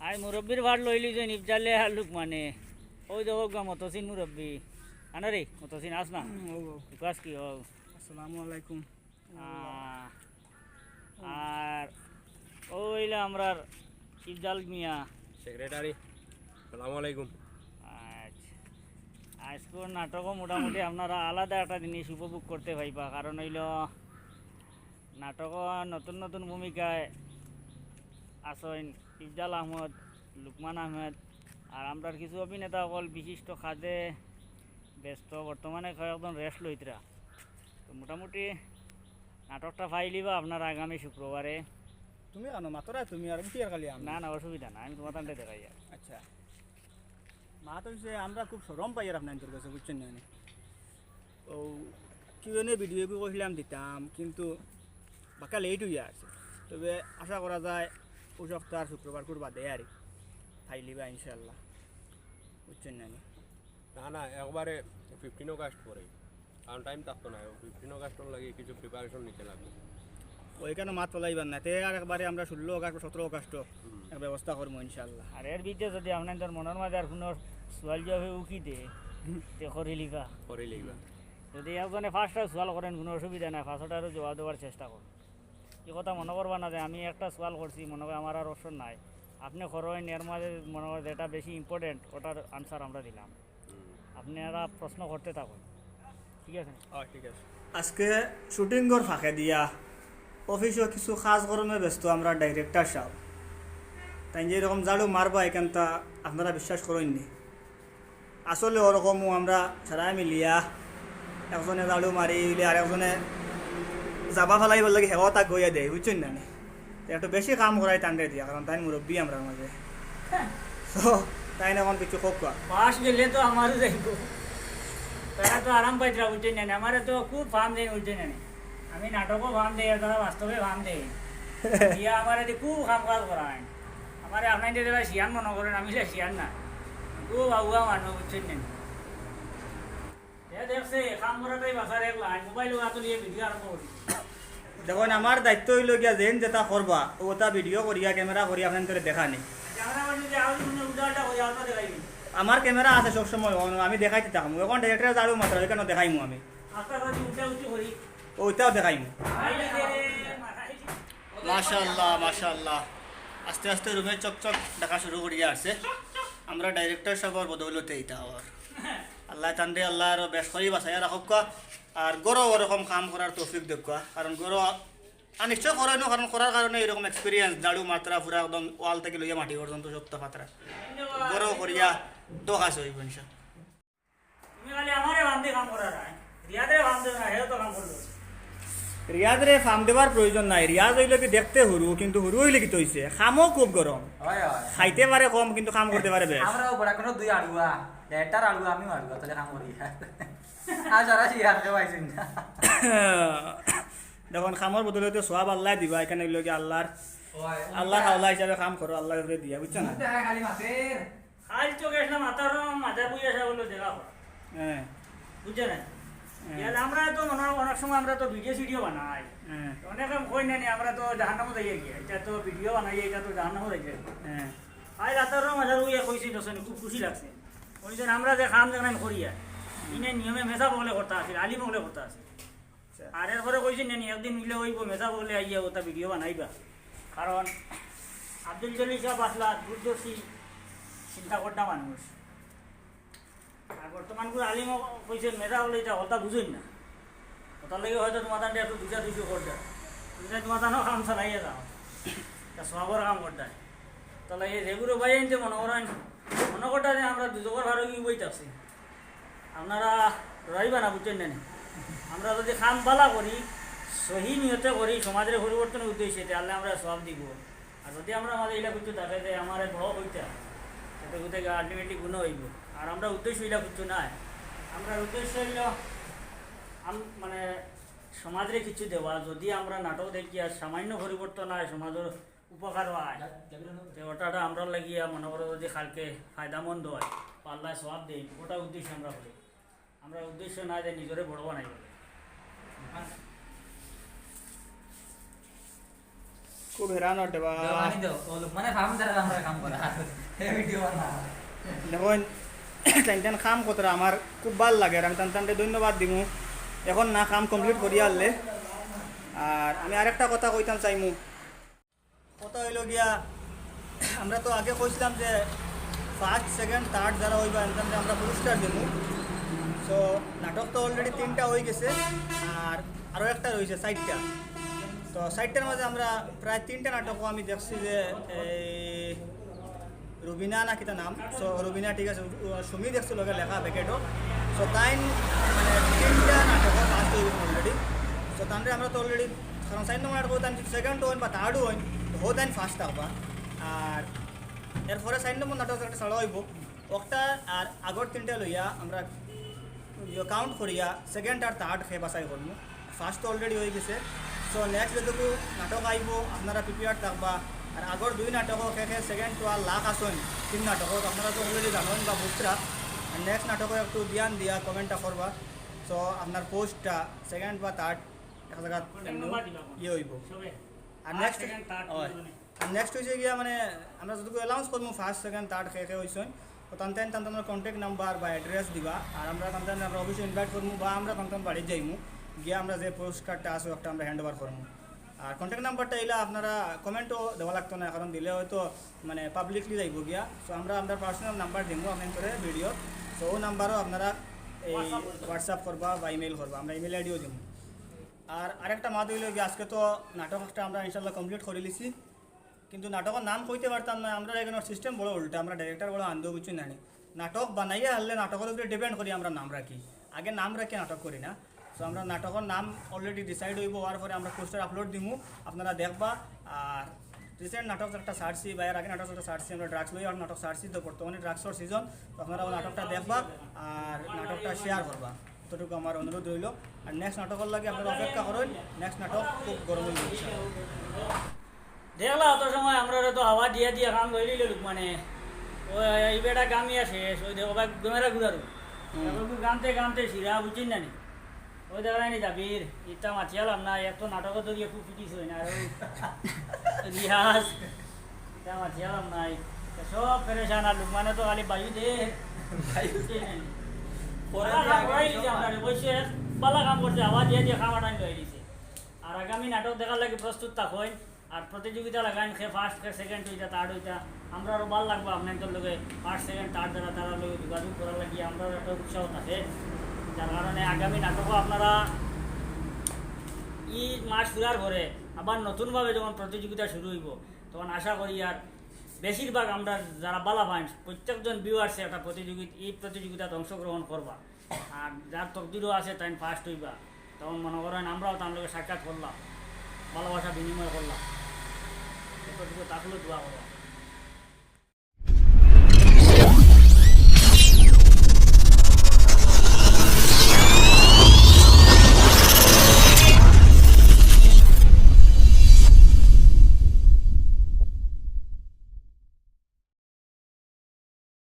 I মুরব্বীর ভাড় লইলি যে নিপজালে আর লোক মানে ওই দেখো গা মতসিন মুরব্বী আনা রে মতসিন আস না বিকাশ কি হোক আসসালামু আলাইকুম। আর ওইলা আমরা ইফজাল মিয়া সেক্রেটারি আসসালামু আলাইকুম। আচ্ছা আজকের নাটকও মোটামুটি আপনারা আলাদা একটা জিনিস উপভোগ করতে পাইবা, কারণ হইল নাটক নতুন নতুন ভূমিকায় আসেন ইফজাল আহমদ, লুকমান আহমেদ, আর আমরা কিছু অভিনেতা সকল বিশিষ্ট খাদে ব্যস্ত বর্তমানে কয়েকজন রেস্ট লইতরা। তো মোটামুটি নাটকটা ফাইলিবা আপনারা আগামী শুক্রবারে। তুমি আনো মাতরা তুমি আর কি আর খালি না না অসুবিধা না, আমি তোমার তান্ডে দেখাই আর আচ্ছা মা তো হচ্ছে আমরা খুব সরম পাই আর আপনার কাছে বুঝছেন না। ও কি জন্য ভিডিও কইলাম দিতাম, কিন্তু বাকা লেট হইয়া আছে। তবে আশা করা যায় ও সপ্তাহ শুক্রবার করবা দেয় আর ফাইলিবা ইনশাল্লাহ, বুঝছেন না। না না একবারে 15 অগাস্ট পরে, কারণ টাইম থাকতো না। 15 অগাস্টর লাগে কিছু প্রিপারেশন নিতে লাগবে। ওইখানে মাত পলাইবার না তে আর একবারে আমরা 16 অগাস্ট 17 অগাস্ট এক ব্যবস্থা করবো ইনশাল্লাহ। আর এর ভিতরে যদি আপনার মনের মাঝে আর কোনো সোয়াল যাবে উকি দে তে করে লিবা পরে লিখবা। যদি একজনে ফার্স্টটা সোয়াল করেন কোনো অসুবিধা নাই, ফার্স্টটারও জবাব দেওয়ার চেষ্টা করুন। এই কথা মনে করবা না যে আমি একটা সোয়াল করছি মনে হয় আমার আর অপশন নাই, আপনি করেন এর মাঝে মনে হয় যেটা বেশি ইম্পর্টেন্ট ওটার আনসার আমরা দিলাম, আপনারা প্রশ্ন করতে থাকুন, ঠিক আছে? ঠিক আছে। আজকে শুটিংয়ের ফাঁকে দিয়া অফিসও কিছু কাজ কর্মে ব্যস্ত আমরা ডাইরেক্টর সাহেব, তাই যেরকম ঝাড়ু মারবা এখানটা আপনারা বিশ্বাস করেননি। আসলে ওরকমও আমরা সারাই মিলিয়া একজনে ঝাড়ু মারি আর একজনে যাবা ফেলাইবার লাগে হেওয়া তাক গইয়া দেয়, বুঝছেন না। একটু বেশি কাম করাই টান্ডে দিয়া, কারণ তাই মুরব্বী আমরা মাঝে তো তাই না এখন কিছু হোক। বাস গেলে তো আমারও যাইব, তারা তো আরাম পাইতরা, বুঝছেন না? আমার তো খুব ফার্ম দেয়, বুঝছেন না? আমি নাটকও ফার্ম দেয়, তারা বাস্তবে ফার্ম দেয় দিয়া আমার খুব কাম কাজ করায়। আমার আপনার যারা শিয়ান মনে করেন, আমি শিয়ান না, খুব আগুয়া মানুষ, বুঝছেন না? দেখছে কাম করাটাই বাসার এক লাইন, মোবাইল তুলিয়ে ভিডিও আরম্ভ করি। দেখুন আমার দায়িত্ব হইল গিয়া যেন যেটা করবা ওটা ভিডিও করিয়া ক্যামেরা করিয়া আপনার দেখা নেই। আমার ক্যামেরা আছে সবসময়, আমি দেখাইতে থাকবো। এখন ডিরেক্টর যাবো মাত্র এখানে দেখাইমু, আমি ওইটাও দেখাইমু। মাশাআল্লাহ মাশাআল্লাহ, আস্তে আস্তে রুমে চকচক দেখা শুরু করিয়া আছে। আমরা ডাইরেক্টর সবার বদৌলতে এইটা আবার আল্লাহ তান্ডে আল্লাহ আরো বেশ করি বাসাইয়া রাখক, আর গরো ওরকম কাম করার তৌফিক দেখা। কারণ গরো আর নিশ্চয় করাই না, কারণ করার কারণে এরকম এক্সপিরিয়েন্স ঝাড়ু মাত্রা পুরা একদম ওয়াল থেকে লইয়া মাটি পর্যন্ত সপ্তাহ পাত্রা গরো করিয়া দোকাশ হইব ইনশাল্লাহ। তুমি খালি আমারে বান্ধে কাম করার রিয়াদে বান্ধে না, হেও তো কাম করলো। রিয়াজ রে ফার্ম দেবার প্রয়োজন নাই, রিয়াজ হইলে কি দেখতে হুরু, কিন্তু হুরু হইলে কি তৈছে খামও খুব গরম, খাইতে পারে কম কিন্তু কাম করতে পারে বেশ। আমরাও বড় কোনো দুই আড়ুয়া দেড়টার আড়ুয়া আমি আড়ুয়া তাহলে কাম করি আর যারা শিয়ার কেউ আইছেন না। দেখুন খামর বদলে সব আল্লাহ দিবা, এখানে লোক আল্লাহর আল্লাহ আল্লাহ হিসাবে কাম করো, আল্লাহ দিয়া, বুঝছো না? খালি মাছের খাল চোখে এসে মাথার মাথা বুঝে আসা বললো দেখা হ্যাঁ বুঝছে না? আমরা তো অনেক সময় আমরা তো ভিডিও বানাই, হ্যাঁ অনেক কই না আমরা তো জাহান্নামও যাই গিয়ে, এটা তো ভিডিও বানাই, এটা তো জাহান্নামও যাই যায়। হ্যাঁ আজ রাতেরও মাঝে উইয়া কইছি দশনে খুব খুশি লাগছে, কইছেন আমরা যে কাম যেখানে করিয়া ইনে নিয়মে মেসা বগলে করতে আসি, আলিম বগলে করতে আসি। আর এরপরে কইছেন নি একদিন মিলে হইব মেসা বগলে আইয়া ওটা ভিডিও বানাইবা, কারণ আব্দুল জলিল সাহেব আসলা দূরদর্শী চিন্তা করতা মানুষ। আর বর্তমান করে আলিম কইছেন মেসা বলে এটা ওটা বুঝুন না, ওটার লাগে হয়তো তোমার তান্ডে একটু দুইশো করতে তোমার তানো কাম চালাইয়া যাও, তা সবর কাম করতে। তাহলে এই যেগুলো বাই আনতে মনে করতে যে আমরা দুজোর ভালো কি বইতে আসি, আপনারা রইবা না, বুঝছেন না? আমরা যদি কাম পালা করি, সহি নিয়তে করি, সমাজের পরিবর্তনের উদ্দেশ্যে, তাহলে আমরা সব দিব। আর যদি আমরা আমাদের এলাকা কিছু থাকে যে আমার বড় হইতে সেটা কোথায় আলটিমেটলি গুণ হইব। আর আমরা উদ্দেশ্য এলাকা কিছু নাই, আমরা উদ্দেশ্য হইল মানে সমাজে কিছু দেওয়া। যদি আমরা নাটক দেখি আর সামান্য পরিবর্তন হয়, সমাজের উপকার হয়, ওটা আমরা লাগিয়া মনে করো যদি কালকে ফায়দামন্দ হয়, পাল্লায় সব দেই, ওটা উদ্দেশ্য আমরা করি। আমরা উদ্দেশ্য না যে নিজরে বড় বানাই বলে। খুব হেরান ওঠে বা দেওয়ানি দাও ও লোক মানে ফার্ম দ্বারা আমরা কাম করা এই ভিডিও বানা দেখুন টাইন কাম কতটা আমার খুব ভাল লাগে আর আমি টানটানটে ধন্যবাদ দিব এখন না কাম কমপ্লিট করিয়া আনলে। আর আমি আরেকটা কথা কইতাম চাইমু, কথা হইল গিয়া আমরা তো আগে কইছিলাম যে ফার্স্ট সেকেন্ড থার্ড যারা হইবা এনখান আমরা পুরস্কার দেবো। সো নাটক তো অলরেডি 3টা হয়ে গেছে আর আরও একটা রয়েছে 4টা। তো 4টার মাঝে আমরা প্রায় 3টা নাটকও আমি দেখছি যে এই রুবিনা না কিতা নাম, সো রুবিনা ঠিক আছে, সুমি দেখছো লগে লেখা প্যাকেটও। সো তাই মানে 3টা নাটকও ফার্স্ট হয়ে গেছে অলরেডি। সো তাহলে আমরা তো অলরেডি কারণ 4 নম্বর নাটক তাই সেকেন্ড হইন বা থার্ডও হইন হো তাই ফার্স্ট থাকবা। আর এরপরে 4 নম্বর নাটক একটা ছাড়া হইব ওটা। আর আগর 3টা লইয়া আমরা কাউন্ট করিয়া সেকেন্ড আর থার্ড খেয়ে বাছাই করবো। ফার্স্ট তো অলরেডি হয়ে গেছে। সো নেক্সট যেটুকু নাটক আইব আপনারা প্রিপেয়ার থাকবা। আর আগর 2 নাটকও খেয়ে সেকেন্ড তো আর লাখ আসুন 3 নাটকত আপনারা তো অলরেডি জানেন বা বুঝরা। আর নেক্সট নাটকও একটু ধ্যান দিয়া কমেন্টটা করবা। সো আপনার পোস্টটা সেকেন্ড বা থার্ড এক জায়গা ইয়ে হইব। আর নেক্সট আর নেক্সট হয়েছে গিয়া মানে আমরা যতটুকু অ্যালাউন্স করবো ফার্স্ট সেকেন্ড থার্ড খেয়ে হয়েছেন তো তান্তেন তান্তানোর কন্ট্যাক্ট নাম্বার বা অ্যাড্রেস দিবা। আর আমরা তান্তেন আমরা অবশ্যই ইনভাইট করবো বা আমরা তান্তান বাড়ি যাইমু গিয়ে আমরা যে পুরস্কারটা আছে একটা আমরা হ্যান্ড ওভার করবো। আর কন্ট্যাক্ট নাম্বারটা এলে আপনারা কমেন্টও দেওয়া লাগতো না, কারণ দিলে হয়তো মানে পাবলিকলি যাইব গিয়া। সো আমরা আপনার পার্সোনাল নাম্বার দিব আপনার করে ভিডিও। সো ও নাম্বারও আপনারা এই হোয়াটসঅ্যাপ করবা বা ইমেল করবা, আমরা ইমেল আইডিও দিব। আর আরেকটা মাত হইল গিয়ে আজকে তো নাটক একটা আমরা ইনশাল্লাহ কমপ্লিট করে লিছি, কিন্তু নাটকের নাম কইতে পারতাম না। আমরা এখানে সিস্টেম বড় উল্টা, আমরা ডাইরেক্টর বড় আনন্দ কিছু জানি। নাটক বানাইয়া হারলে নাটকের উপরে ডিপেন্ড করি আমরা নাম রাখি, আগে নাম রাখি নাটক করি না। সো আমরা নাটকের নাম অলরেডি ডিসাইড হইব, হওয়ার পরে আমরা পোস্টার আপলোড দিমু, আপনারা দেখবা। আর রিসেন্ট নাটক একটা সার্চি বা এর আগে নাটক একটা সার্চি আমরা ড্রাগস লই আর নাটক সার্চি, তো বর্তমানে ড্রাগসর সিজন। তো আপনারা ওই নাটকটা দেখবা আর নাটকটা শেয়ার করবা, এতটুকু আমার অনুরোধ রইল। আর নেক্সট নাটকের লাগে আপনারা অপেক্ষা করেন, নেক্সট নাটক খুব গরম হয়ে যাচ্ছে। দেখলা অত সময় আমরা তো হাওয়া দিয়া দিয়া কাম করে দিল মানে ওই এই বেটা গামিয়া শেষ ওই দেখো ভাই গমেরা ঘুরারু গানতে গানতে শিরা বুঝিন না নি ওই দেখলাই নি যাবির ইটা মাছিয়ালাম না এত নাটকও তো গিয়ে খুব পিটিস হই না রিহাজ ইটা মাছিয়ালাম নাই সব পেরেশান আর লোক মানে তো খালি বায়ু দে বালা কাম করছে হাওয়া দিয়ে দিয়ে খাওয়া টাইম লই দিছে। আর আগামী নাটক দেখার লাগে প্রস্তুত থাকুন। আর প্রতিযোগিতা লাগাইন সে ফার্স্ট সে সেকেন্ড হইতা থার্ড হইতা আমরা আরও ভালো লাগবো আপনাদের লগে ফার্স্ট সেকেন্ড থার্ড যারা তারা লগে যোগাযোগ করার লাগিয়ে আমরা একটা উৎসাহ থাকে। যার কারণে আগামী নাটকও আপনারা ই মাস ফিরার পরে আবার নতুনভাবে যখন প্রতিযোগিতা শুরু হইব তখন আশা করি আর বেশিরভাগ আমরা যারা বালা পাইন প্রত্যেকজন ভিউয়ার্সে একটা এই প্রতিযোগিতাতে অংশগ্রহণ করবা। আর যার তকদিরও আছে তাই ফার্স্ট হইবা, তখন মনে করেন আমরাও তার লগে সাক্ষাৎ করলাম, ভালোবাসা বিনিময় করলাম, এতটুকু তাহলে দোয়া করো।